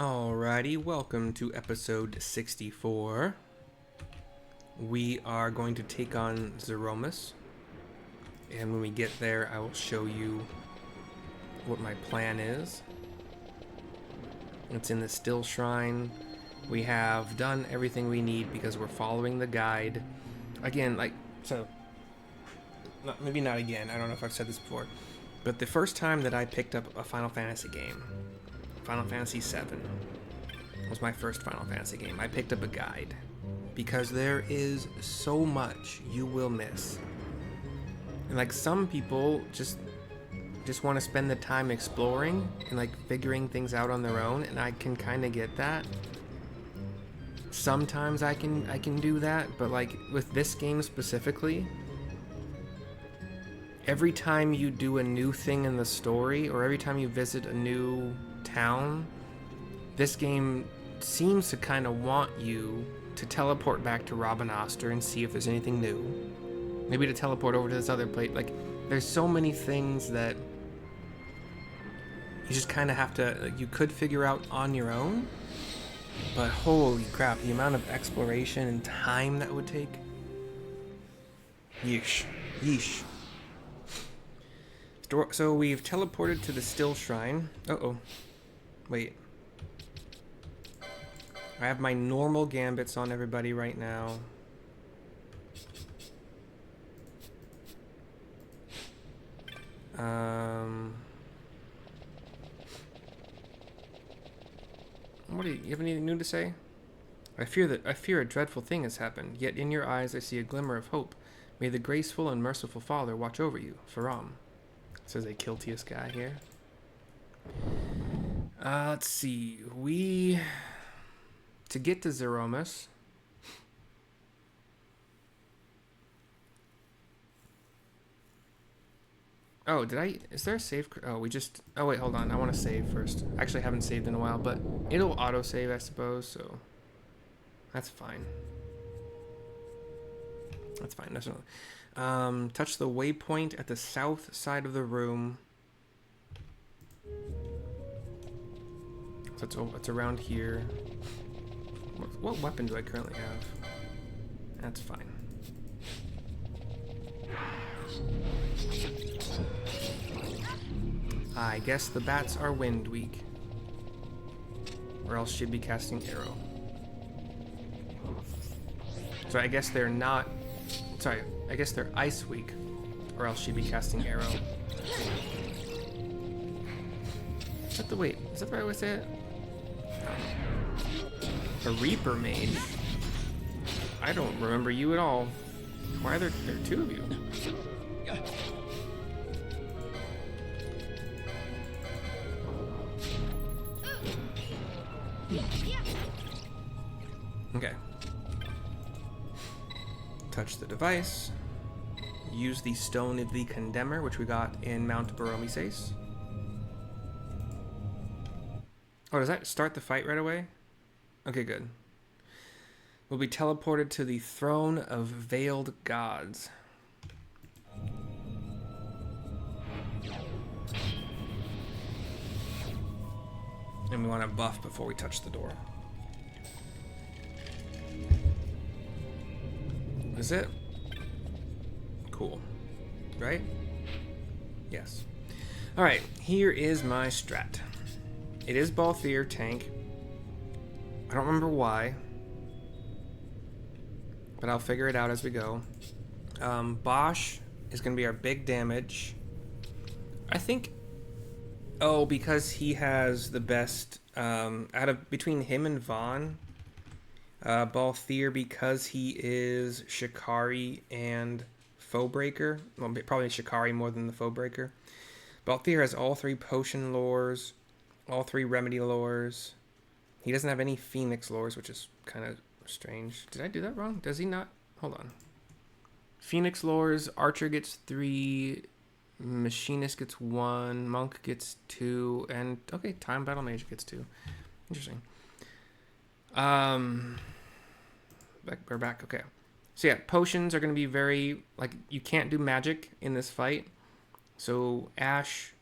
Alrighty, welcome to episode 64. We are going to take on Zeromus, and when we get there, I will show you what my plan is. It's in the Still Shrine. We have done everything we need because we're following the guide. Again, maybe not again, I don't know if I've said this before, but the first time that I picked up a Final Fantasy game, Final Fantasy VII was my first Final Fantasy game. I picked up a guide because there is so much you will miss. And like some people just want to spend the time exploring and like figuring things out on their own, and I can kind of get that. Sometimes I can do that, but like with this game specifically, every time you do a new thing in the story or every time you visit a new town, this game seems to kind of want you to teleport back to Robin Oster and see if there's anything new. Maybe to teleport over to this other place. Like, there's so many things that you just kind of have to, like, you could figure out on your own, but holy crap, the amount of exploration and time that would take. Yeesh. So we've teleported to the Still Shrine. Wait. I have my normal gambits on everybody right now. What do you have anything new to say? I fear a dreadful thing has happened, yet in your eyes I see a glimmer of hope. May the graceful and merciful Father watch over you. Faram. Says a Kiltius guy here. Let's see. To get to Zeromus, is there a save? Oh, wait, hold on. I want to save first. Actually, I haven't saved in a while, but it'll autosave, I suppose, so that's fine. That's no. Touch the waypoint at the south side of the room. So it's around here. What weapon do I currently have? That's fine. I guess the bats are wind weak. Or else she'd be casting arrow. So I guess they're not... Sorry, I guess they're ice weak. Or else she'd be casting arrow. Is that the right way to say it? A Reaper Mage? I don't remember you at all. Why are there two of you? Okay. Touch the device. Use the Stone of the Condemner, which we got in Mount Baromises. Oh, does that start the fight right away? Okay, good. We'll be teleported to the Throne of Veiled Gods. And we want to buff before we touch the door. Is it? Cool. Right? Yes. Alright, here is my strat. It is Balthier tank. I don't remember why, but I'll figure it out as we go. Bosch is going to be our big damage. I think, because he has the best, between him and Vaughn, Balthier, because he is Shikari and Foebreaker, well, probably Shikari more than the Foebreaker. Balthier has all 3 potion lores, all 3 remedy lores. He doesn't have any Phoenix lores, which is kind of strange. Did I do that wrong? Does he not? Hold on. Phoenix lores, Archer gets 3, Machinist gets 1, Monk gets 2, and okay, Time Battle Mage gets 2. Interesting. We're back. Okay. So yeah, potions are going to be very, like, you can't do magic in this fight. So Ash,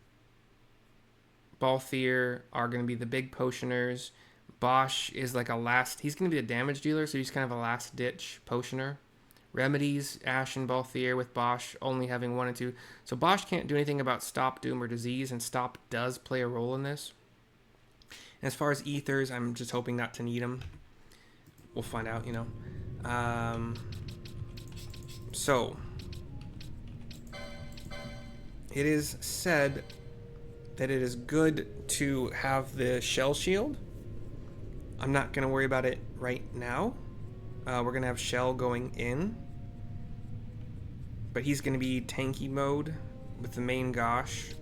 Balthier are going to be the big potioners. Bosch is like a last... He's going to be a damage dealer, so he's kind of a last-ditch potioner. Remedies, Ash and Balthier with Bosch only having 1 and 2. So Bosch can't do anything about Stop, Doom, or Disease, and Stop does play a role in this. And as far as Ethers, I'm just hoping not to need them. We'll find out, you know. So, it is said that it is good to have the Shell Shield. I'm not going to worry about it right now. We're going to have Shell going in. But he's going to be tanky mode with the main Gosh.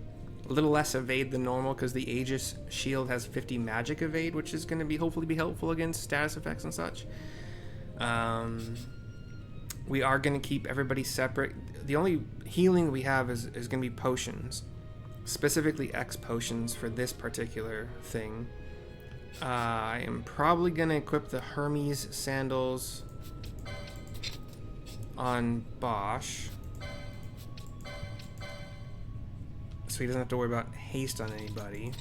A little less evade than normal because the Aegis shield has 50 magic evade, which is going to be hopefully be helpful against status effects and such. We are going to keep everybody separate. The only healing we have is going to be potions. Specifically X potions for this particular thing. I am probably going to equip the Hermes sandals on Bosch. So he doesn't have to worry about haste on anybody.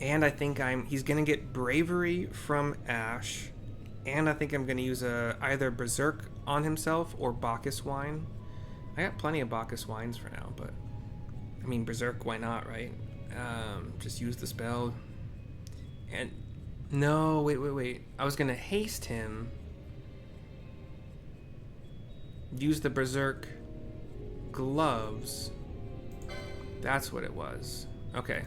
And I think he's going to get bravery from Ash. And I think I'm going to use either Berserk on himself or Bacchus wine. I got plenty of Bacchus wines for now, but I mean Berserk, why not, right? Just use the spell. And no, wait. I was going to haste him. Use the Berserk gloves. That's what it was. Okay.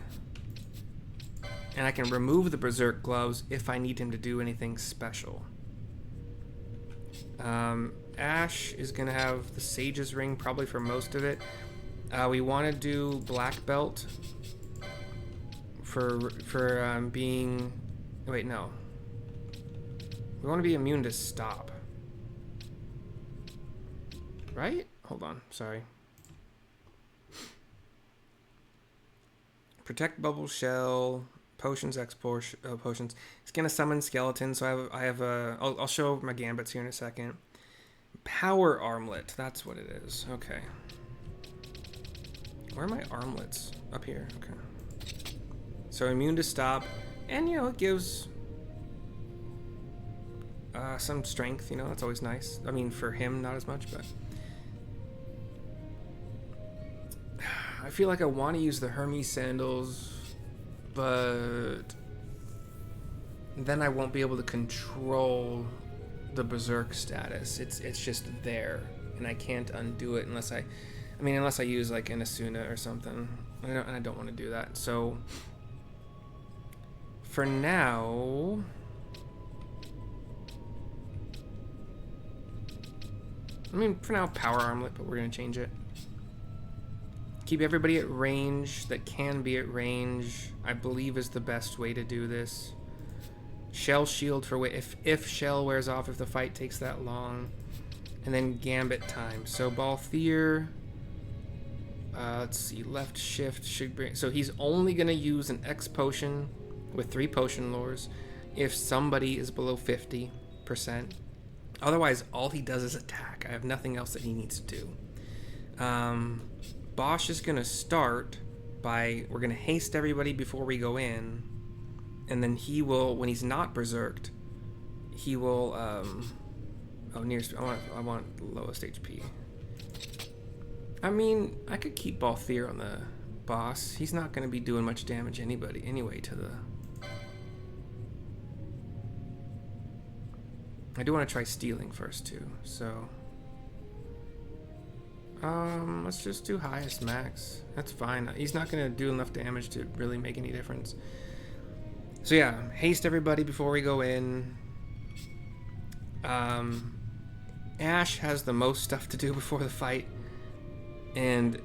And I can remove the Berserk gloves if I need him to do anything special. Ash is going to have the Sage's Ring probably for most of it. We want to do Black Belt for being... Wait, no. We want to be immune to Stop. Right? Hold on. Sorry. Protect Bubble Shell, Potions, Potions. It's gonna summon Skeleton, so I'll show my gambits here in a second. Power Armlet, that's what it is. Okay. Where are my armlets? Up here. Okay. So immune to Stop, and you know it gives some strength. You know that's always nice. I mean for him not as much, but. I feel like I want to use the Hermes sandals, but then I won't be able to control the Berserk status. It's just there, and I can't undo it unless I use like an Asuna or something. I don't want to do that. So for now, Power Armlet, but we're gonna change it. Keep everybody at range that can be at range, I believe is the best way to do this. Shell Shield for if Shell wears off, if the fight takes that long. And then Gambit time. So Balthier, let's see, left shift should bring... So he's only going to use an X potion with 3 potion lures if somebody is below 50%. Otherwise, all he does is attack. I have nothing else that he needs to do. Bosch is going to start by... We're going to haste everybody before we go in. And then he will, when he's not berserked, he will... I want lowest HP. I mean, I could keep Balthier on the boss. He's not going to be doing much damage anyway to the... I do want to try stealing first too, so... let's just do highest max. That's fine. He's not going to do enough damage to really make any difference. So yeah, haste everybody before we go in. Ash has the most stuff to do before the fight. And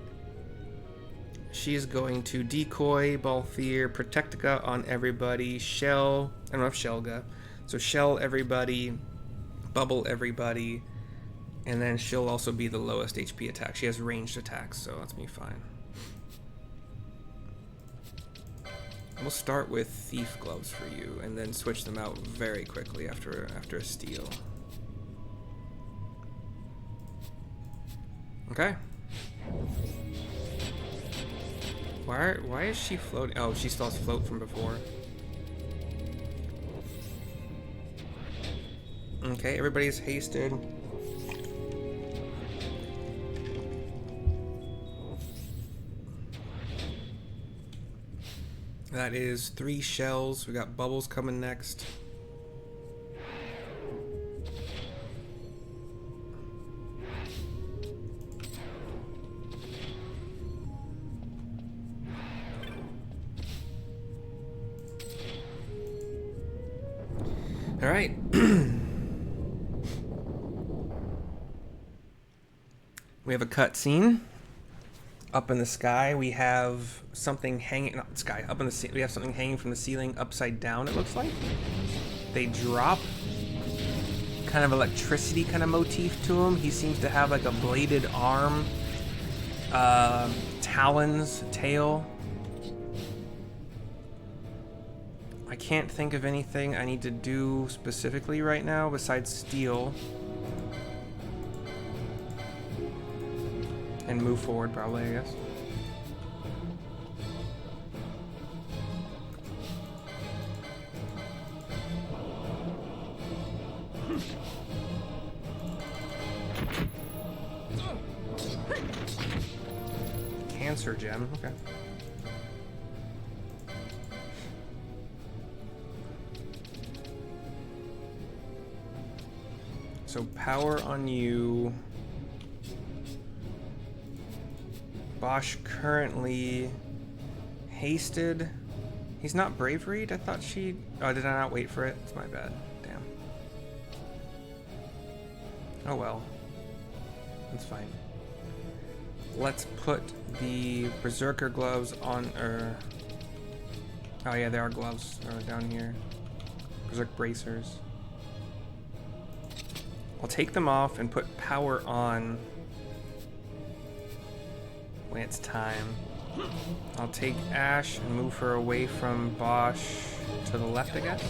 she's going to decoy, Balthier, Protectica on everybody, Shell, I don't know if Shelga. So Shell everybody, Bubble everybody, and then she'll also be the lowest HP attack. She has ranged attacks, so that's me fine. We'll start with Thief Gloves for you, and then switch them out very quickly after a steal. Okay. Why is she floating? Oh, she still has float from before. Okay, everybody's hasted. That is 3 shells. We got bubbles coming next. All right. We have a cutscene. Up in the sky, we have something hanging. Not sky. Up in the we have something hanging from the ceiling, upside down. It looks like they drop. Kind of electricity kind of motif to him. He seems to have like a bladed arm, talons, tail. I can't think of anything I need to do specifically right now besides steal. And move forward, probably, I guess. Cancer gem, okay. So power on you. Bosch currently hasted. He's not bravaried? I thought she... Oh, did I not wait for it? It's my bad. Damn. Oh well. That's fine. Let's put the Berserker gloves on... Oh yeah, there are gloves down here. Berserk bracers. I'll take them off and put power on when it's time. I'll take Ash and move her away from Bosch to the left, I guess.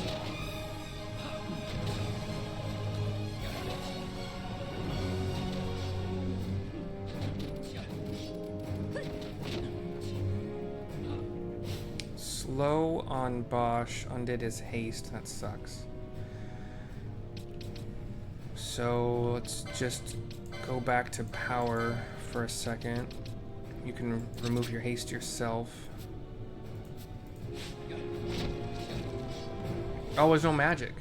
Slow on Bosch, undid his haste, that sucks. So let's just go back to power for a second. You can remove your haste yourself. Oh, there's no magic.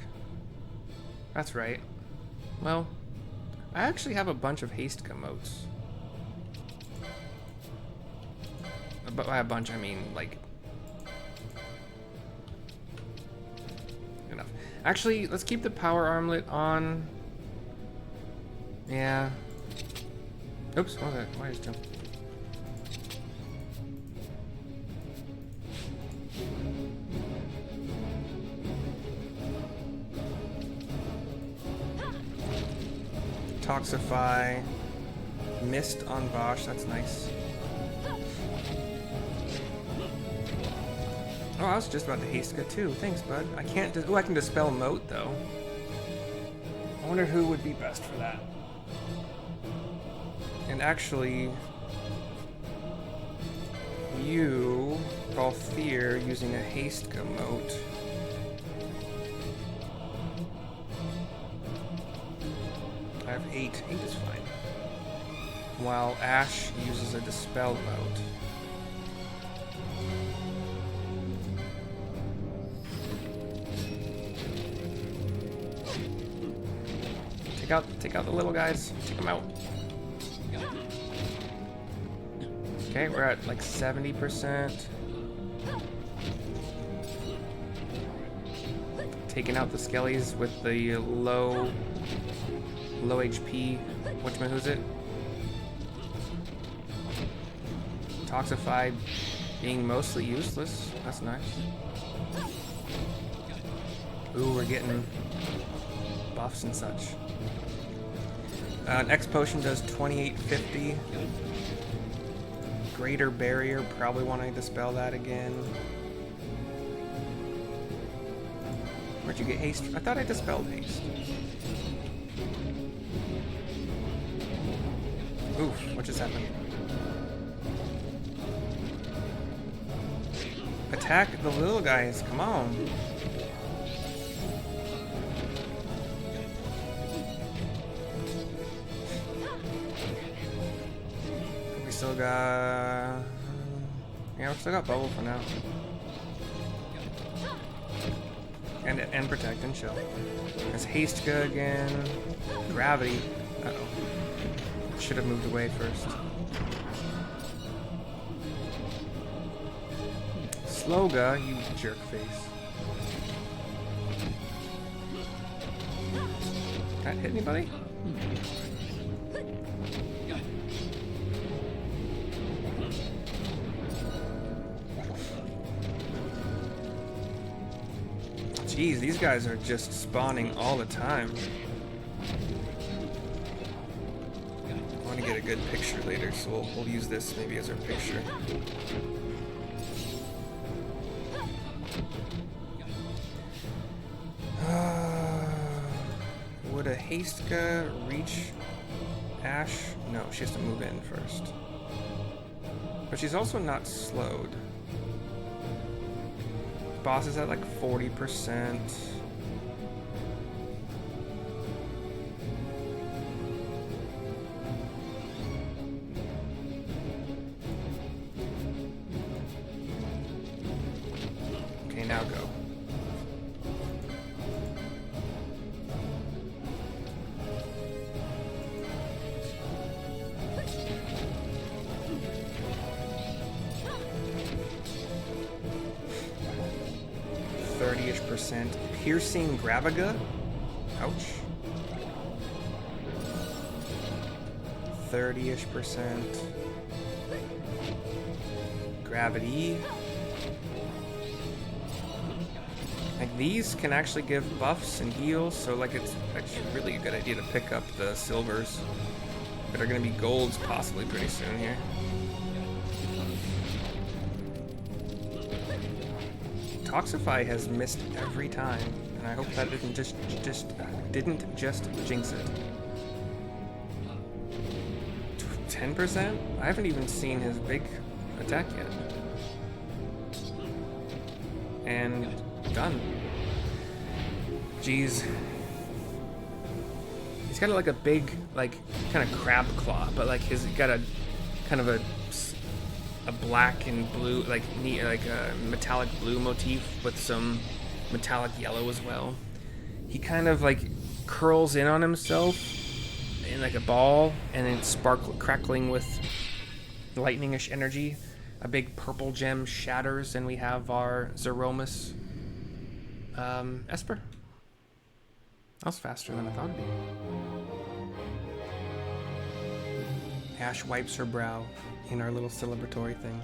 That's right. Well, I actually have a bunch of haste motes. By a bunch, I mean like enough. Actually, let's keep the power armlet on. Yeah. Oops, what was that? Why is it? Toxify. Mist on Bosch, that's nice. Oh, I was just about to Hastega too. Thanks, bud. I can't. Oh, I can dispel Mote though. I wonder who would be best for that. And actually, you, Balthier, using a Hastega Mote. I have 8. 8 is fine. While Ash uses a Dispel Mote. Take out the little guys. Take them out. Okay, we're at like 70%. Taking out the skellies with the low HP. Who's it? Toxified being mostly useless. That's nice. Ooh, we're getting buffs and such. An X potion does 2850. Greater barrier, probably want to dispel that again. Where'd you get haste? I thought I dispelled haste. Oof, what just happened? Attack the little guys, come on. still got... Yeah, we still got bubble for now. And protect and chill. There's Hastega again. Gravity. Uh-oh. Should have moved away first. Sloga, you jerk face. That hit anybody? Jeez, these guys are just spawning all the time. I want to get a good picture later, so we'll use this maybe as our picture. Would a Hastega reach Ash? No, she has to move in first. But she's also not slowed. Boss is at like 40%. Okay, now go. Piercing Gravaga. Ouch. 30-ish%. Gravity. Like these can actually give buffs and heals, so like it's actually really a good idea to pick up the silvers that are going to be golds possibly pretty soon here. Toxify has missed every time, and I hope that didn't just jinx it. 10%? I haven't even seen his big attack yet. And done. Jeez. He's got like a big, like, kind of crab claw, but like he's got a kind of a black and blue, like a metallic blue motif with some metallic yellow as well. He kind of like curls in on himself in like a ball, and then crackling with lightning-ish energy. A big purple gem shatters, and we have our Zeromus Esper. That was faster than I thought it'd be. Ash wipes her brow in our little celebratory thing.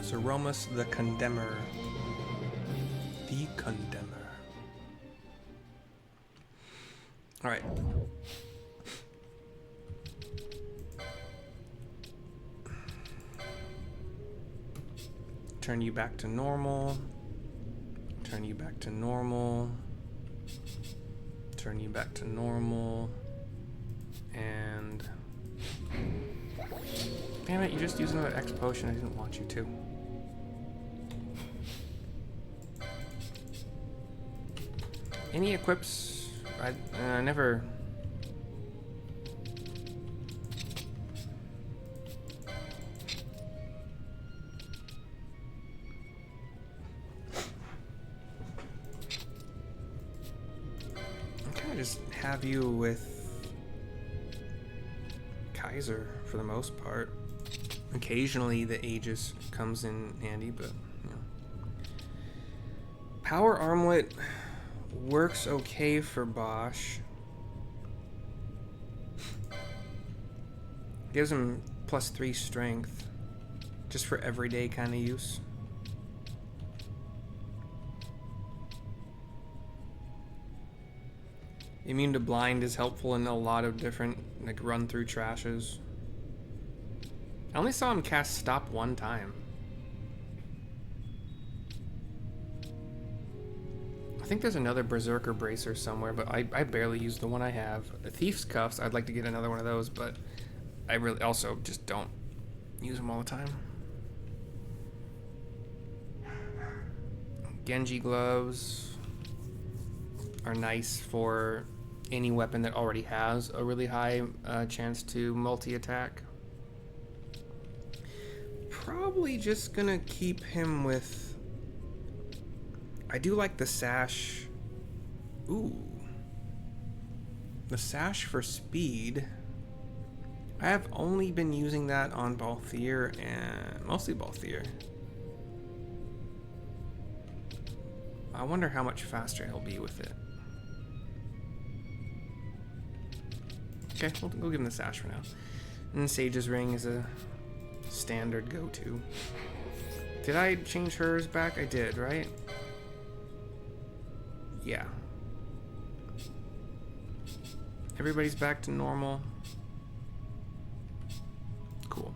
Zeromus the Condemner. The Condemner. Alright. Turn you back to normal. Turn you back to normal. Turn you back to normal. And... damn it, you just used another X potion. I didn't want you to. Any equips? I never... just have you with Kaiser for the most part. Occasionally the Aegis comes in handy, but you know. Power Armlet works okay for Bosch. Gives him +3 strength, just for everyday kind of use. Immune to Blind is helpful in a lot of different, like, run-through trashes. I only saw him cast Stop one time. I think there's another Berserker Bracer somewhere, but I barely use the one I have. The Thief's Cuffs, I'd like to get another one of those, but I really also just don't use them all the time. Genji Gloves. are nice for any weapon that already has a really high chance to multi-attack. Probably just gonna keep him with... I do like the sash. Ooh. The sash for speed. I have only been using that on Balthier and mostly Balthier. I wonder how much faster he'll be with it. Okay, we'll give him the sash for now. And Sage's Ring is a standard go-to. Did I change hers back? I did, right? Yeah. Everybody's back to normal. Cool.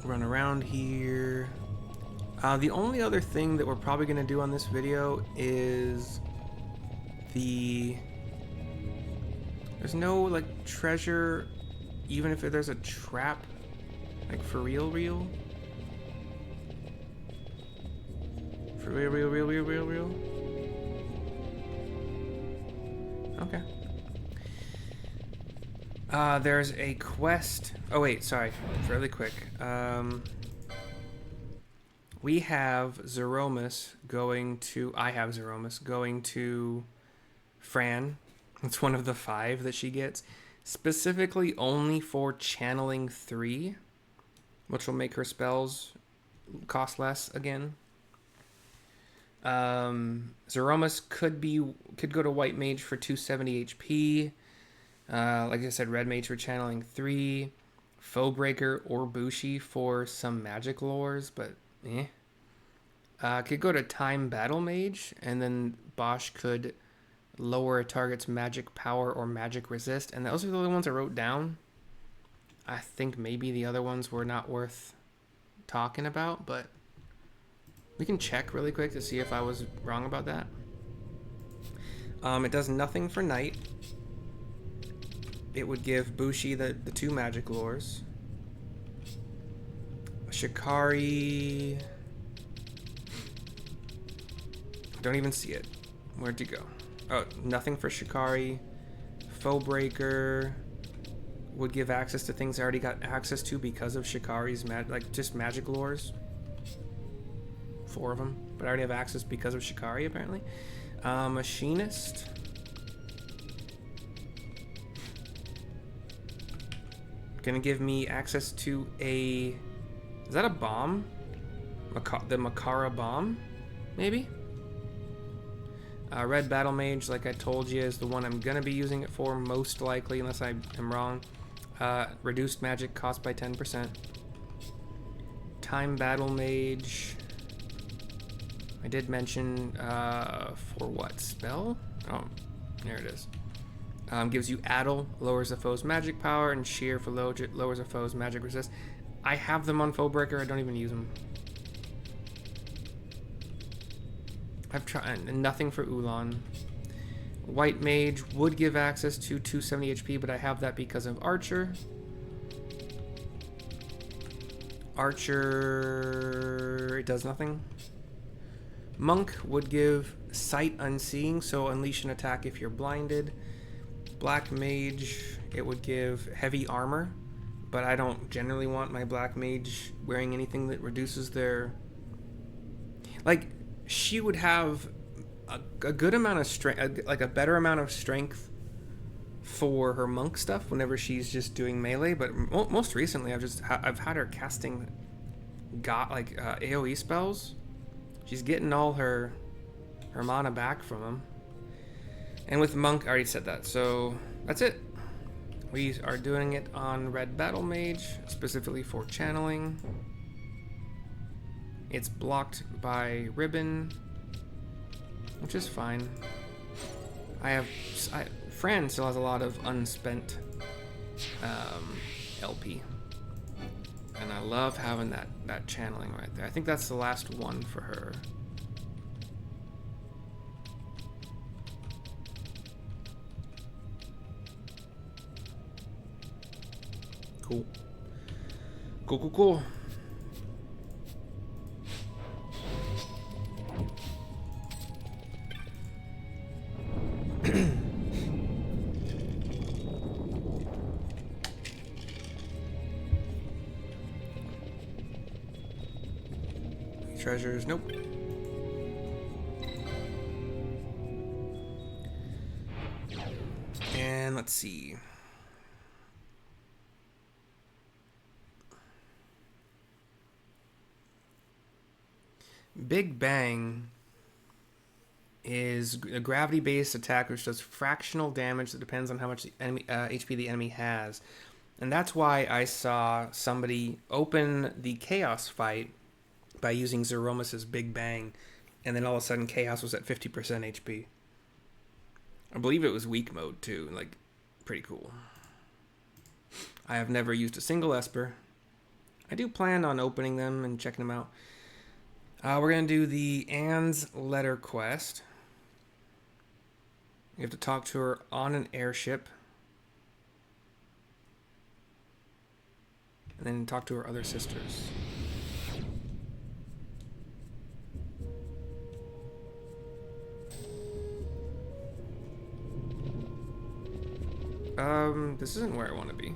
Run around here. The only other thing that we're probably going to do on this video is there's no like treasure, even if there's a trap, like for real. For real. Okay. There's a quest. Oh wait, sorry, really quick. We have Zeromus going to... I have Zeromus going to Fran. It's one of the 5 that she gets. Specifically only for channeling 3. Which will make her spells cost less again. Zeromus could go to White Mage for 270 HP. Like I said, Red Mage for channeling 3. Foe Breaker or Bushi for some magic lores, but could go to Time Battle Mage, and then Bosch could lower a target's magic power or magic resist, and those are the only ones I wrote down. I think maybe the other ones were not worth talking about, but we can check really quick to see if I was wrong about that. It does nothing for Knight. It would give Bushi the 2 magic lores. Shikari... Don't even see it. Where'd you go? Oh, nothing for Shikari. Foe Breaker would give access to things I already got access to because of Shikari's just magic lores. 4 of them, but I already have access because of Shikari apparently. Machinist. Gonna give me access to a... Is that a bomb? The Makara bomb? Maybe? Red Battle Mage, like I told you, is the one I'm gonna be using it for, most likely, unless I am wrong. Reduced magic cost by 10%. Time Battle Mage... I did mention, for what? Spell? Oh, there it is. Gives you Addle, lowers a foe's magic power, and Shear for lowers a foe's magic resist. I have them on Foe Breaker, I don't even use them. I've tried nothing for Ulan. White Mage would give access to 270 HP, but I have that because of Archer. Archer, it does nothing. Monk would give Sight Unseeing, so unleash an attack if you're blinded. Black Mage, it would give Heavy Armor, but I don't generally want my Black Mage wearing anything that reduces their... Like, she would have a good amount of strength, like a better amount of strength for her monk stuff whenever she's just doing melee, but most recently I've had her casting AoE spells. She's getting all her mana back from them. And with monk, I already said that, so that's it. We are doing it on Red Battle Mage, specifically for channeling. It's blocked by Ribbon, which is fine. Fran still has a lot of unspent LP. And I love having that channeling right there. I think that's the last one for her. Cool. Cool. treasures. Nope. And let's see. Big Bang is a gravity-based attack which does fractional damage that depends on how much the enemy, HP the enemy has. And that's why I saw somebody open the Chaos fight by using Zeromus' Big Bang, and then all of a sudden Chaos was at 50% HP. I believe it was weak mode too, like, pretty cool. I have never used a single Esper. I do plan on opening them and checking them out. We're going to do the Anne's letter quest. You have to talk to her on an airship. And then talk to her other sisters. This isn't where I want to be.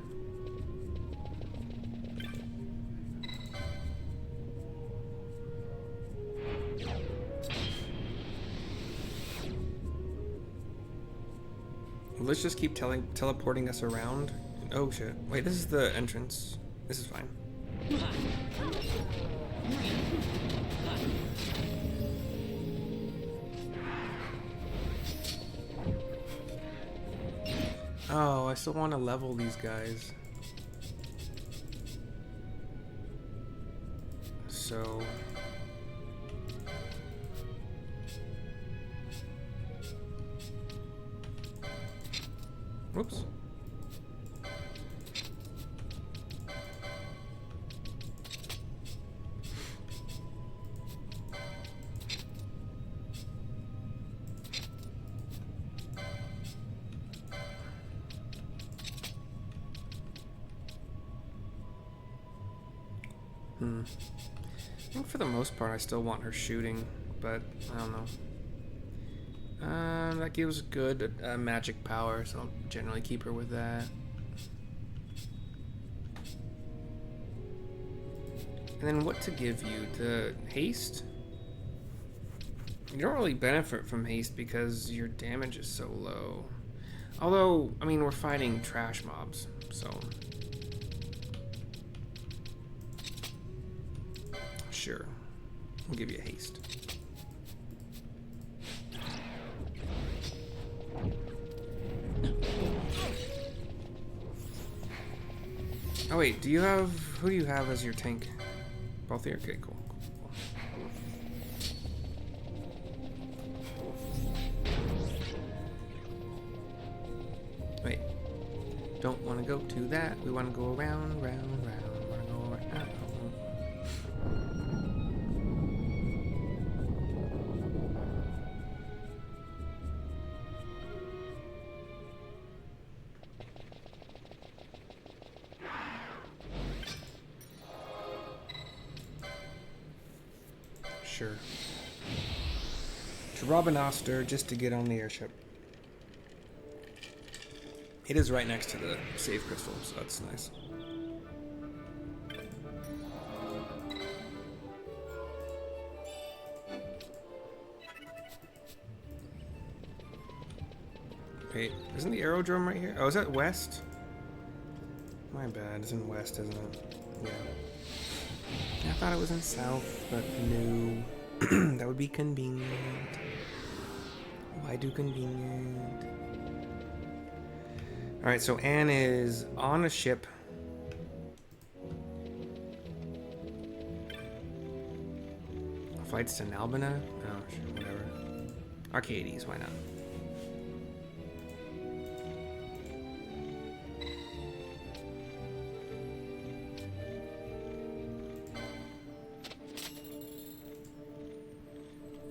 Let's just keep teleporting us around. Oh shit. Wait, this is the entrance. This is fine. Oh, I still want to level these guys. So... Whoops. I think for the most part I still want her shooting, but I don't know. That gives good magic power, so I'll generally keep her with that. And then what to give you? The haste? You don't really benefit from haste because your damage is so low. Although, I mean, we're fighting trash mobs, so... Sure. We'll give you haste. Oh wait, do you have... Who do you have as your tank? Both here? Okay, cool. Wait. Don't want to go to that. We want to go around, round, round. Want to go around. Sure. To rob an Oster just to get on the airship. It is right next to the save crystal, so that's nice. Wait, isn't the aerodrome right here? Oh, is that west? My bad, it's in west, isn't it? Yeah. I thought it was in south, but no. That would be convenient. Why do convenient? Alright, so Anne is on a ship. Flights to Nalbina? Oh, sure, whatever. Arcades, why not?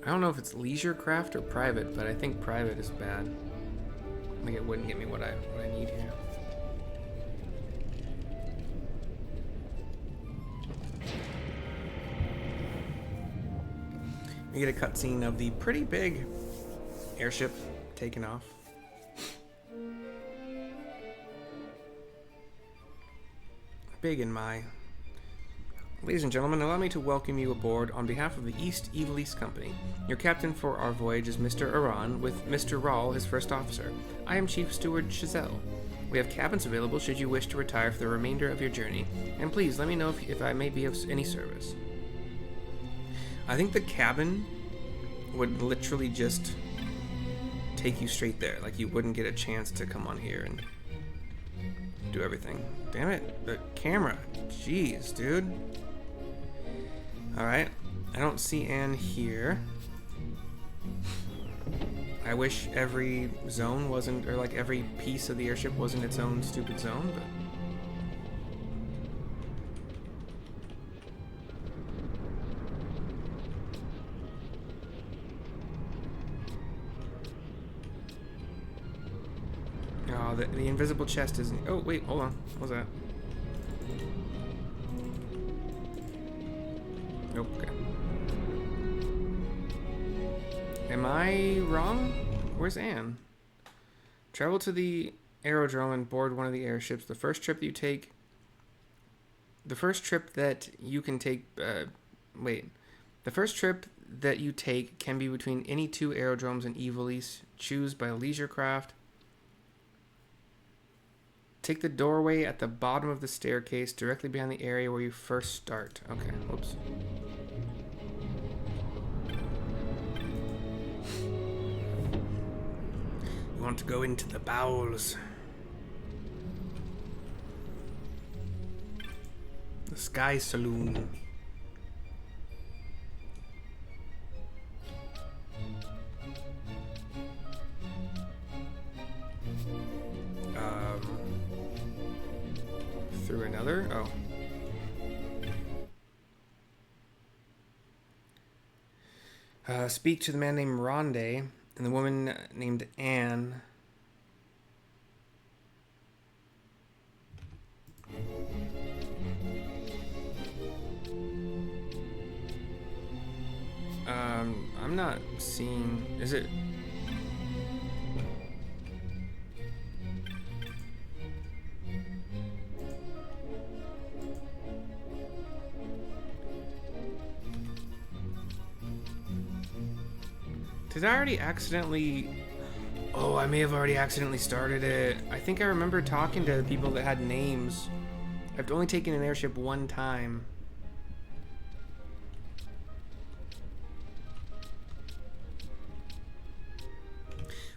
I don't know if it's leisure craft or private, but I think private is bad. Like it wouldn't get me what I need here. We get a cutscene of the pretty big airship taking off. Big in my Ladies and gentlemen, allow me to welcome you aboard on behalf of the East Evil East Company. Your captain for our voyage is Mr. Iran, with Mr. Rawl, his first officer. I am Chief Steward Chazelle. We have cabins available should you wish to retire for the remainder of your journey, and please let me know if I may be of any service. I think the cabin would literally just take you straight there. Like, you wouldn't get a chance to come on here and do everything. Damn it, the camera. Jeez, dude. Alright, I don't see Anne here. I wish every zone wasn't, or like every piece of the airship wasn't its own stupid zone, but... Oh, the invisible chest isn't... Oh, wait, hold on. What was that? Nope, okay. Am I wrong? Where's Anne? Travel to the aerodrome and board one of the airships. The first trip that you take... The first trip that you can take... wait. The first trip that you take can be between any two aerodromes in Evil East. Choose by leisure craft. Take the doorway at the bottom of the staircase directly behind the area where you first start. Okay, whoops. You want to go into the bowels. The Sky Saloon. Through another? Oh. Speak to the man named Ronde and the woman named Anne. I'm not seeing... Is it... Did I already accidentally... Oh, I may have already accidentally started it. I think I remember talking to people that had names. I've only taken an airship one time.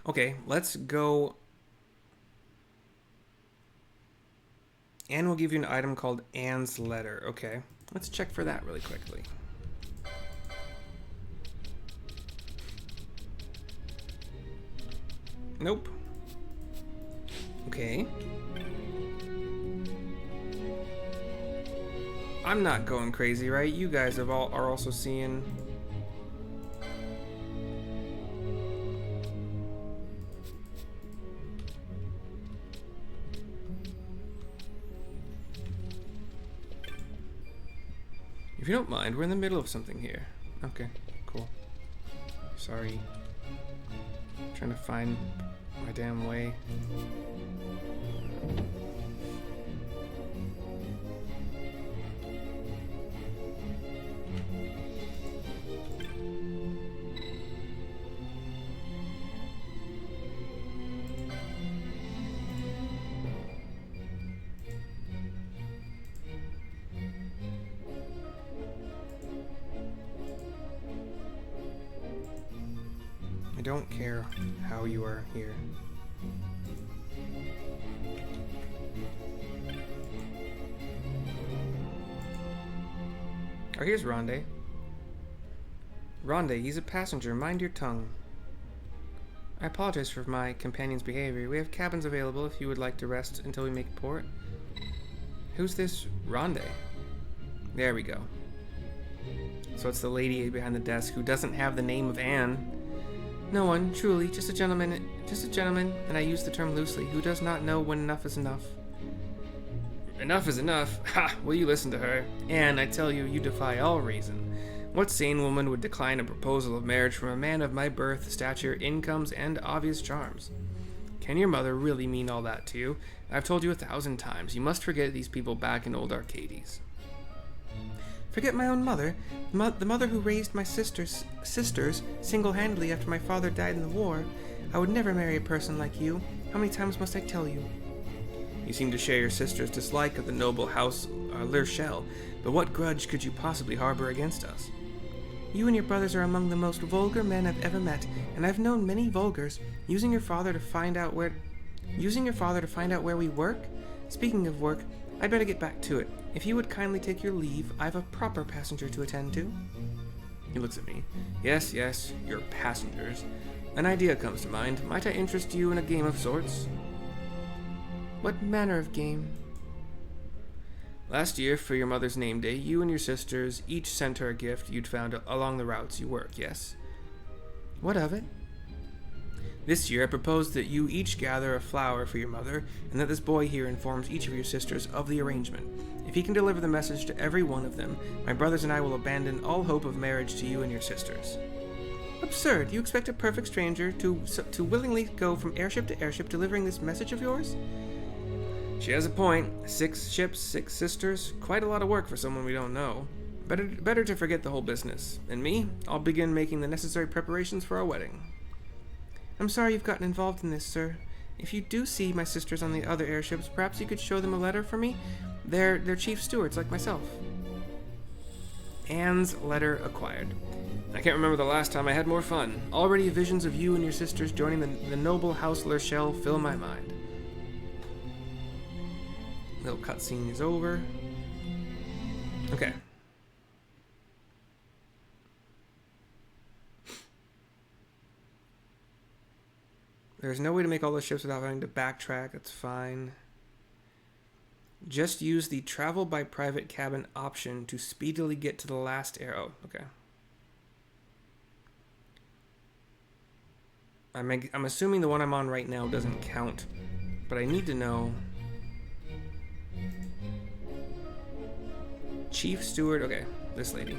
Okay, let's go... Anne will give you an item called Anne's Letter. Okay, let's check for that really quickly. Nope. Okay. I'm not going crazy, right? You guys are also seeing... If you don't mind, we're in the middle of something here. Okay, cool. Sorry. Trying to find my damn way. I don't care how you are here. Oh, here's Ronde. Ronde, he's a passenger. Mind your tongue. I apologize for my companion's behavior. We have cabins available if you would like to rest until we make port. Who's this Ronde? There we go. So it's the lady behind the desk who doesn't have the name of Anne. No one, truly, just a gentleman, and I use the term loosely, who does not know when enough is enough. Enough is enough? Ha! Will you listen to her? Anne, I tell you, you defy all reason. What sane woman would decline a proposal of marriage from a man of my birth, stature, incomes, and obvious charms? Can your mother really mean all that to you? I've told you 1,000 times, you must forget these people back in old Arcades. Forget my own mother, the mother who raised my sisters single-handedly after my father died in the war. I would never marry a person like you. How many times must I tell you? You seem to share your sister's dislike of the noble house Lurchel, but what grudge could you possibly harbor against us? You and your brothers are among the most vulgar men I've ever met, and I've known many vulgars. Using your father to find out where we work? Speaking of work, I'd better get back to it. If you would kindly take your leave, I've a proper passenger to attend to. He looks at me. Yes, your passengers. An idea comes to mind. Might I interest you in a game of sorts? What manner of game? Last year, for your mother's name day, you and your sisters each sent her a gift you'd found along the routes you work, yes? What of it? This year, I propose that you each gather a flower for your mother, and that this boy here informs each of your sisters of the arrangement. If he can deliver the message to every one of them, my brothers and I will abandon all hope of marriage to you and your sisters. Absurd! You expect a perfect stranger to willingly go from airship to airship delivering this message of yours? She has a point. 6 ships, 6 sisters. Quite a lot of work for someone we don't know. Better to forget the whole business. And me, I'll begin making the necessary preparations for our wedding. I'm sorry you've gotten involved in this, sir. If you do see my sisters on the other airships, perhaps you could show them a letter for me? They're chief stewards like myself. Anne's letter acquired. I can't remember the last time I had more fun. Already visions of you and your sisters joining the noble house Lurchel fill my mind. Little cutscene is over. Okay. There's no way to make all those ships without having to backtrack. That's fine. Just use the travel by private cabin option to speedily get to the last arrow. Okay. I'm assuming the one I'm on right now doesn't count, but I need to know. Chief Steward, okay, this lady.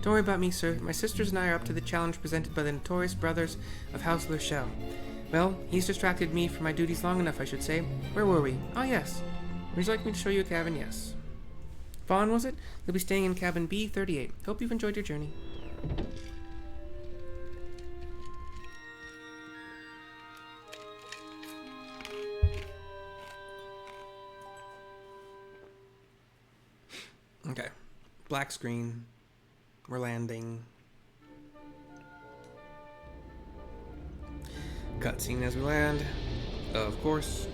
Don't worry about me, sir. My sisters and I are up to the challenge presented by the notorious brothers of House Lurchel. Well, he's distracted me from my duties long enough, I should say. Where were we? Ah, yes. Would you like me to show you a cabin? Yes. Vaughn, was it? You'll be staying in cabin B38. Hope you've enjoyed your journey. Okay. Black screen. We're landing. Cutscene as we land. Of course.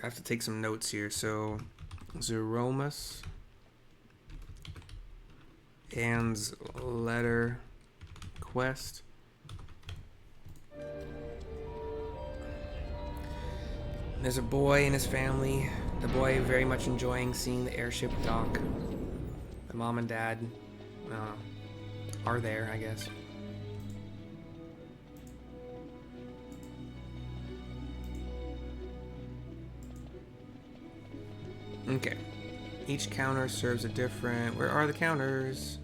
I have to take some notes here. So, Zeromus. Anne's letter quest. There's a boy and his family. The boy very much enjoying seeing the airship dock. The mom and dad are there, I guess. Okay. Each counter serves a different... Where are the counters?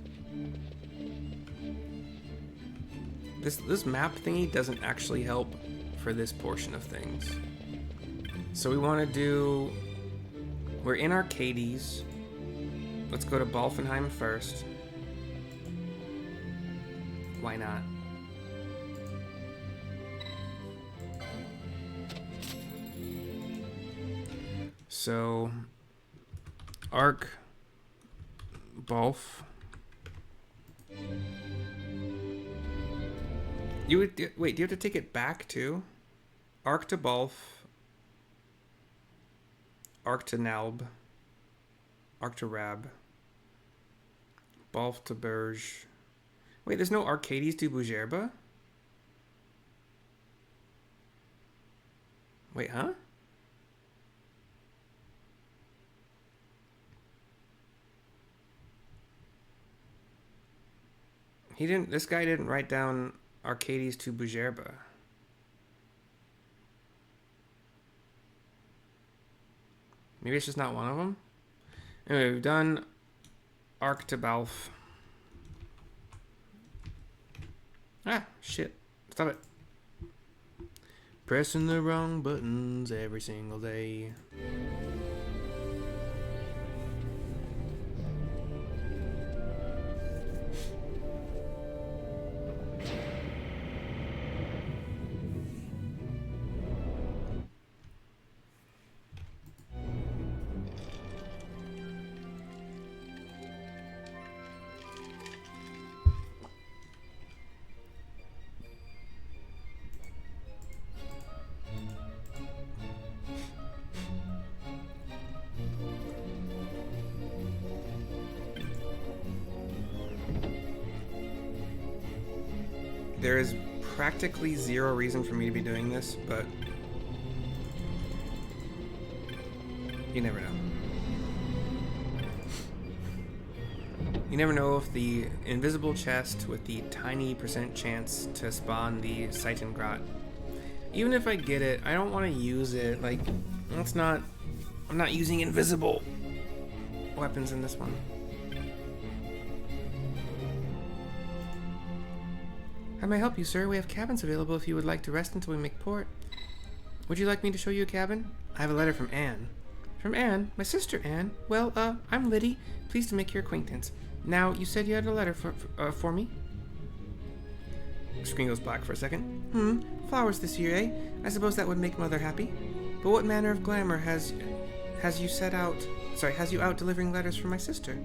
This map thingy doesn't actually help for this portion of things. So we want to do... We're in Arcades. Let's go to Balfenheim first. Why not? So, Arc, Balf. You would wait. Do you have to take it back too? Arc to Balf. Arc to Nalb. Arc to Rab. Balf to Burj. Wait, there's no Arcades to Bujerba? Wait, huh? This guy didn't write down Arcades to Bujerba. Maybe it's just not one of them? Anyway, we've done Arc to Balf. Ah, shit. Stop it. Pressing the wrong buttons every single day. there is practically zero reason for me to be doing this, but you never know. You never know if the invisible chest with the tiny % chance to spawn the Seitengrot. Even if I get it, I don't want to use it. Like, that's not... I'm not using invisible weapons in this one. How may I help you, sir? We have cabins available if you would like to rest until we make port. Would you like me to show you a cabin? I have a letter from Anne. From Anne? My sister Anne? Well, I'm Liddy. Pleased to make your acquaintance. Now, you said you had a letter for me? The screen goes black for a second. Flowers this year, eh? I suppose that would make Mother happy. But what manner of glamour has you out delivering letters for my sister?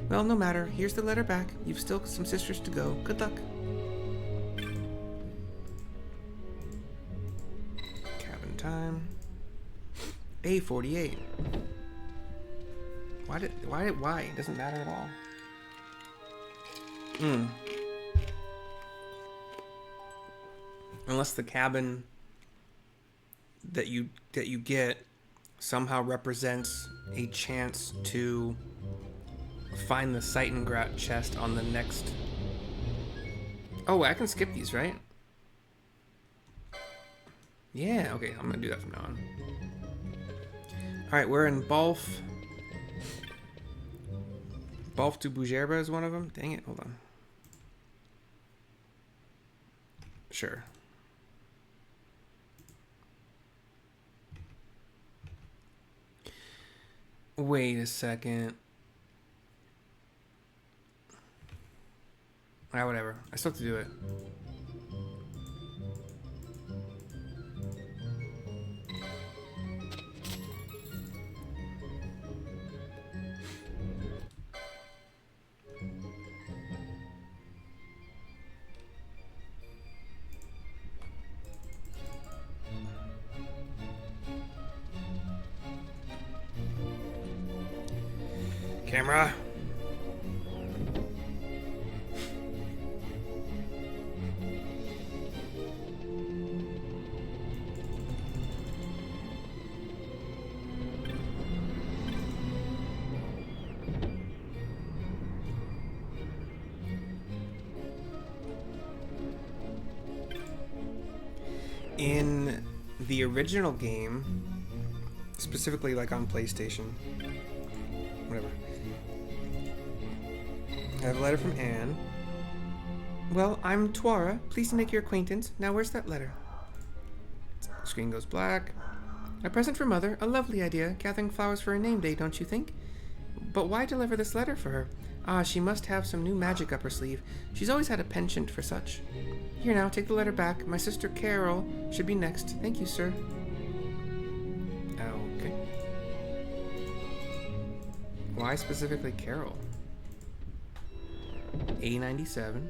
Well, no matter. Here's the letter back. You've still some sisters to go. Good luck. Cabin time. A48. Why? It doesn't matter at all. Unless the cabin that you get somehow represents a chance to find the Seitengrot chest on the next... Oh, I can skip these, right? Yeah, okay, I'm gonna do that from now on. Alright, we're in Balf. Balf to Bujerba is one of them? Dang it, hold on. Sure. Wait a second. Ah, whatever. I still have to do it. Camera. In the original game, specifically like on PlayStation, whatever, I have a letter from Anne. Well, I'm Twara. Pleased to make your acquaintance. Now, where's that letter? Screen goes black. A present for Mother. A lovely idea. Gathering flowers for her name day, don't you think? But why deliver this letter for her? Ah, she must have some new magic up her sleeve. She's always had a penchant for such. Here now, take the letter back. My sister Carol should be next. Thank you, sir. Okay. Why specifically Carol? A97.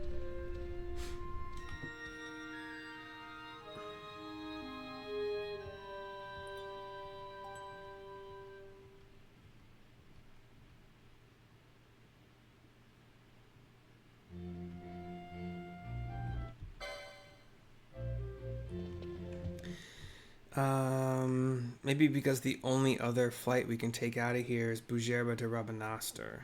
Maybe because the only other flight we can take out of here is Bujerba to Rabanastre.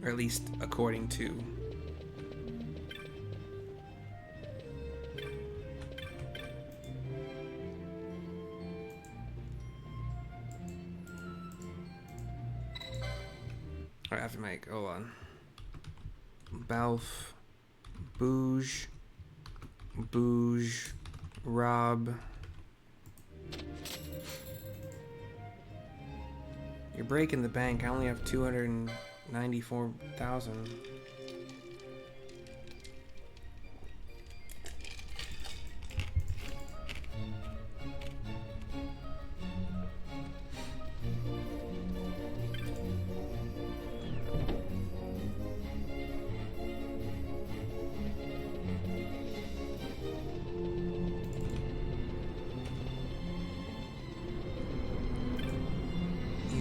Or at least according to... I have to make... Hold on. Balf. Bouge. Rob. You're breaking the bank. I only have 294,000.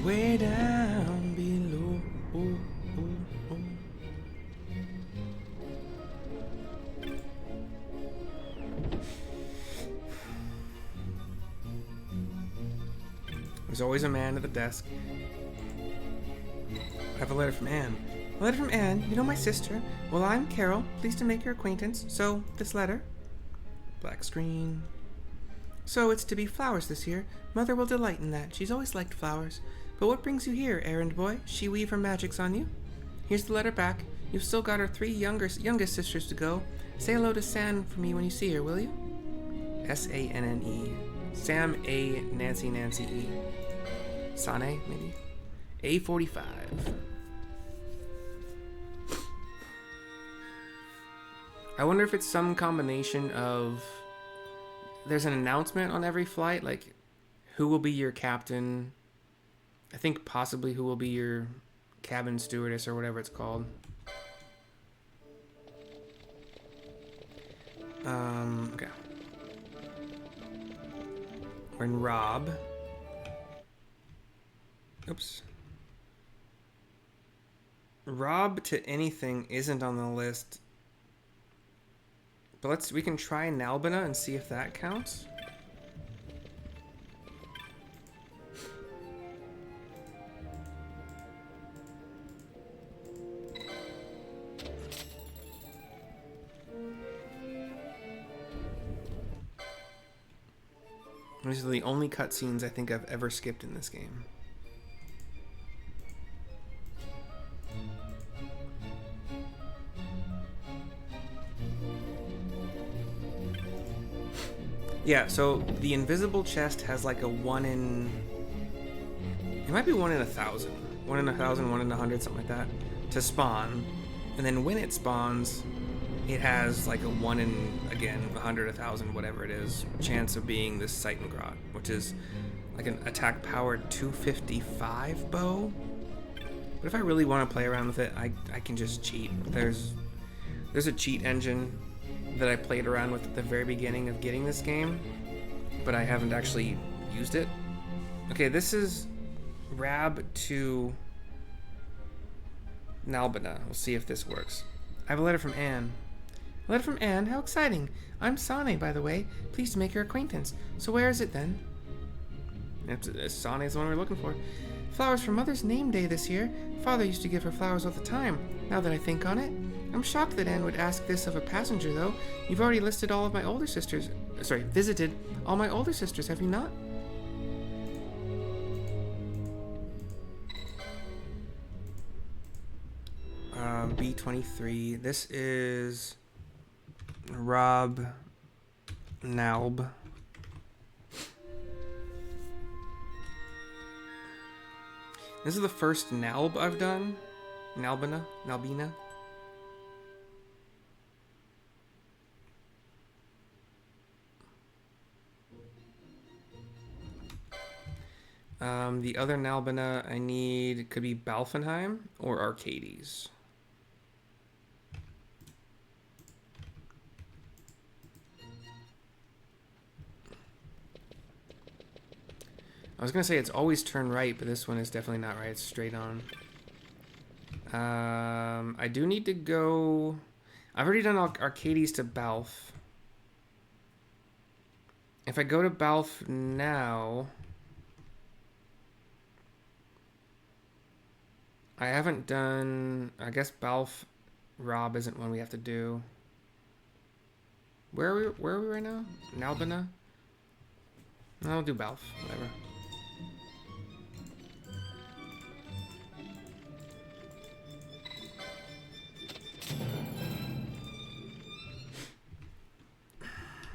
Way down below. There's always a man at the desk. I have a letter from Anne. A letter from Anne? You know my sister? Well, I'm Carol. Pleased to make your acquaintance. So, this letter. Black screen. So, it's to be flowers this year. Mother will delight in that. She's always liked flowers. But what brings you here, errand boy? She weave her magics on you? Here's the letter back. You've still got our 3 youngest sisters to go. Say hello to San for me when you see her, will you? S-A-N-N-E. Sam A. Nancy E. Sane, maybe? A45. I wonder if it's some combination of... There's an announcement on every flight, like who will be your captain. I think possibly who will be your cabin stewardess or whatever it's called. Okay. We're in Rob. Oops. Rob to anything isn't on the list. But we can try Nalbina and see if that counts. These are the only cutscenes I think I've ever skipped in this game. Yeah, so the invisible chest has like a 1 in... It might be 1 in 1,000. 1 in 1,000, 1 in 100, something like that, to spawn. And then when it spawns, it has like a 1 in, again, 100, 1,000, whatever it is, chance of being this Seitengrot, which is like an attack-powered 255 bow. But if I really want to play around with it, I can just cheat. There's a cheat engine that I played around with at the very beginning of getting this game, but I haven't actually used it. Okay, this is Rab to Nalbina. We'll see if this works. I have a letter from Anne. A letter from Anne? How exciting! I'm Sane, by the way. Pleased to make your acquaintance. So where is it then? Sane is the one we're looking for. Flowers for Mother's name day this year. Father used to give her flowers all the time, now that I think on it. I'm shocked that Anne would ask this of a passenger, though. You've already listed all of my older sisters. Visited all my older sisters, have you not? B23. This is Rob Nalb. This is the first Nalb I've done. Nalbina. The other Nalbina I need could be Balfenheim or Arcades. I was gonna say it's always turn right, but this one is definitely not right. It's straight on. I do need to go... I've already done Arcades to Balf. If I go to Balf now... I haven't done... I guess Balf Rob isn't one we have to do. Where are we right now? Nalbina? I'll do Balf. Whatever.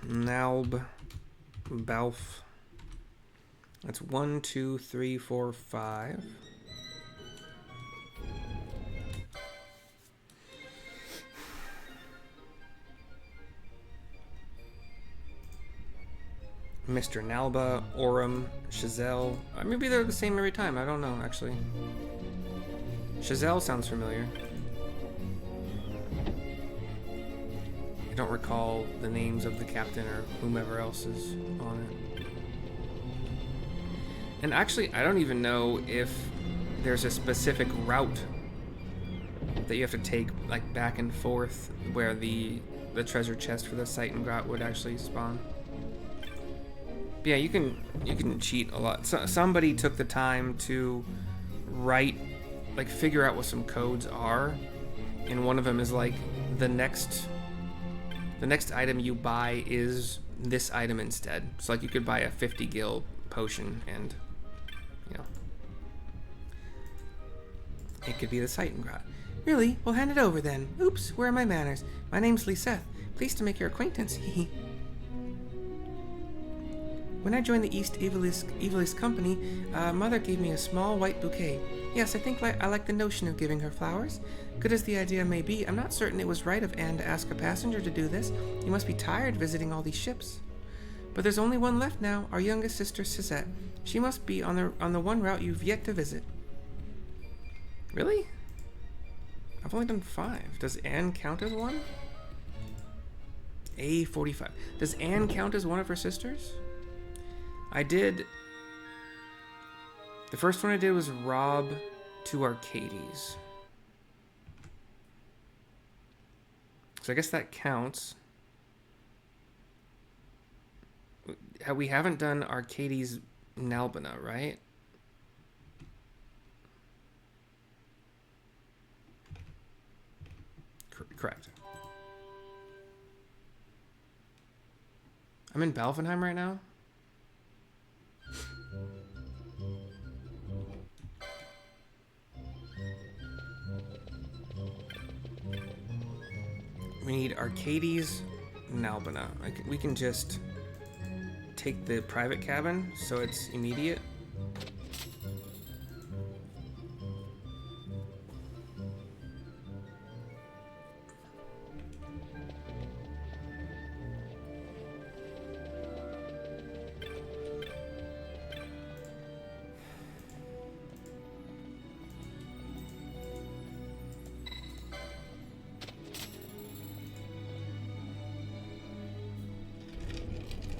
Nalb, Balf. That's 1, 2, 3, 4, 5. Mr. Nalba, Aurum, Chazelle. Maybe they're the same every time. I don't know, actually. Chazelle sounds familiar. I don't recall the names of the captain or whomever else is on it. And actually, I don't even know if there's a specific route that you have to take, like, back and forth, where the treasure chest for the Seitengrot would actually spawn. Yeah, you can cheat a lot. Somebody took the time to write, like, figure out what some codes are, and one of them is like the next item you buy is this item instead. So like you could buy a 50 gil potion and, you know, it could be the Seitengrat. Really? Well, hand it over then. Oops, where are my manners? My name's Liseth. Pleased to make your acquaintance. When I joined the East Evilist Company, Mother gave me a small white bouquet. Yes, I think I like the notion of giving her flowers. Good as the idea may be, I'm not certain it was right of Anne to ask a passenger to do this. You must be tired visiting all these ships. But there's only one left now, our youngest sister, Suzette. She must be on the one route you've yet to visit. Really? I've only done 5. Does Anne count as one? A45. Does Anne count as one of her sisters? I did... The first one I did was rob 2 Arcades. So I guess that counts. We haven't done Arcades Nalbina, right? Correct. I'm in Balvenheim right now. We need Arcades Nalbina. We can just take the private cabin so it's immediate.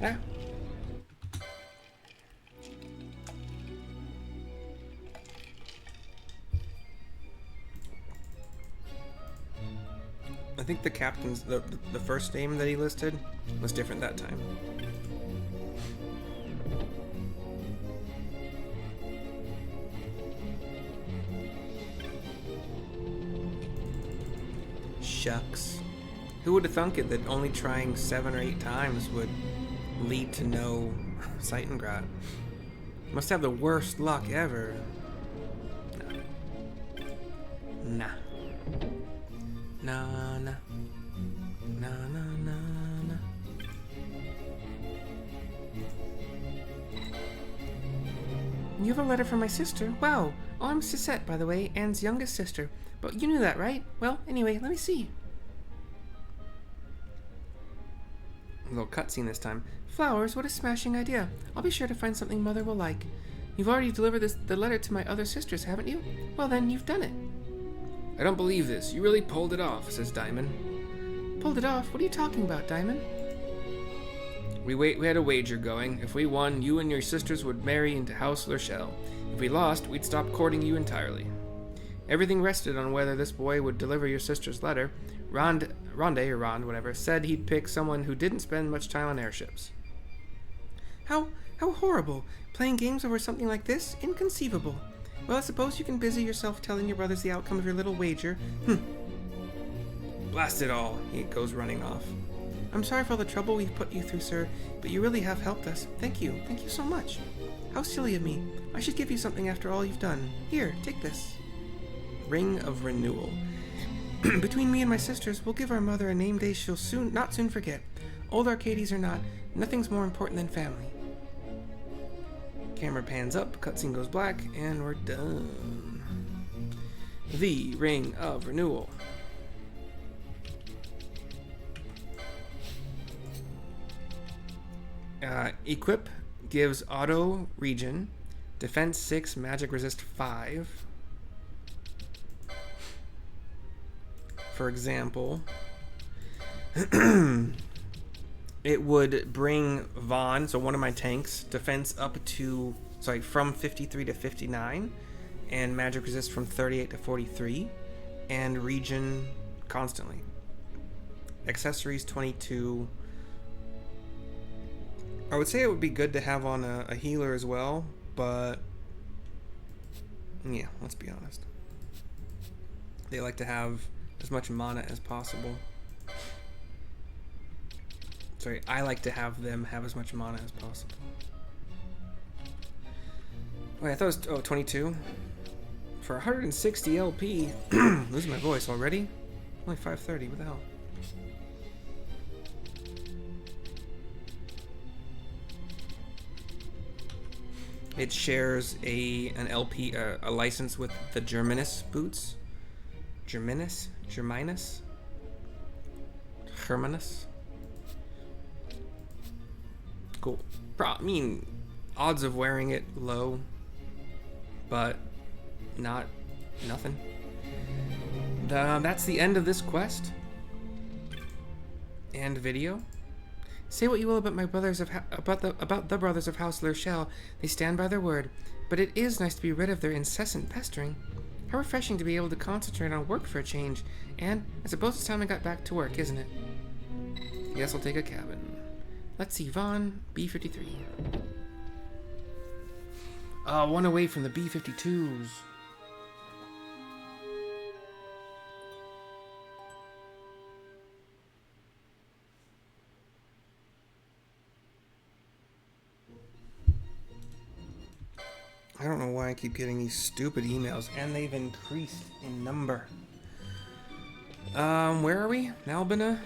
Yeah. I think the captain's the first name that he listed was different that time. Shucks. Who would have thunk it that only trying 7 or 8 times would lead to no Seitengrat? Must have the worst luck ever. Nah. Nah. Nah. Nah, nah, nah, nah. You have a letter from my sister? Wow. Oh, I'm Suzette, by the way, Anne's youngest sister. But you knew that, right? Well, anyway, let me see. A little cutscene this time. Flowers, what a smashing idea. I'll be sure to find something Mother will like. You've already delivered the letter to my other sisters, haven't you? Well then, you've done it. I don't believe this. You really pulled it off, says Diamond. Pulled it off? What are you talking about, Diamond? We had a wager going. If we won, you and your sisters would marry into House Lurchelle. If we lost, we'd stop courting you entirely. Everything rested on whether this boy would deliver your sister's letter. Rond, whatever, said he'd pick someone who didn't spend much time on airships. How horrible. Playing games over something like this? Inconceivable. Well, I suppose you can busy yourself telling your brothers the outcome of your little wager. Blast it all. He goes running off. I'm sorry for all the trouble we've put you through, sir, but you really have helped us. Thank you. Thank you so much. How silly of me. I should give you something after all you've done. Here, take this. Ring of Renewal. Between me and my sisters, we'll give our mother a name day she'll not soon forget. Old Arcades or not, nothing's more important than family. Camera pans up, cutscene goes black, and we're done. The Ring of Renewal. Equip gives auto regen, defense 6, magic resist 5. For example, it would bring Vaughn, so one of my tanks, defense up to, from 53 to 59, and magic resist from 38 to 43, and regen constantly. Accessories 22, I would say it would be good to have on a healer as well, but yeah, let's be honest. They like to have as much mana as possible. Sorry, I like to have them have as much mana as possible. Wait, I thought it was 22. For 160 LP, losing my voice already? Only 530, what the hell? It shares an LP, a license with the Germanus boots. Germanus? Hermanus? Cool. I mean, odds of wearing it low, but nothing. That's the end of this quest and video. Say what you will about my brothers about the brothers of House Lerchel, they stand by their word. But it is nice to be rid of their incessant pestering. How refreshing to be able to concentrate on work for a change. And I suppose it's time I got back to work, isn't it? Yes, I'll take a cabin. Let's see, Vaughn, B-53. One away from the B-52s. I don't know why I keep getting these stupid emails, and they've increased in number. Where are we? Nalbina?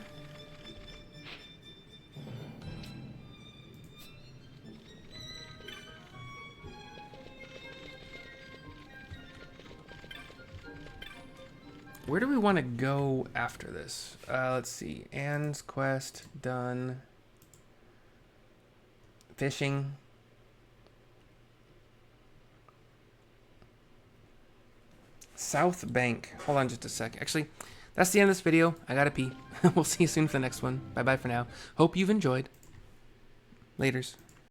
Where do we want to go after this? Let's see. Anne's quest done. Fishing. South Bank. Hold on just a sec. Actually, that's the end of this video. I gotta pee. We'll see you soon for the next one. Bye-bye for now. Hope you've enjoyed. Laters.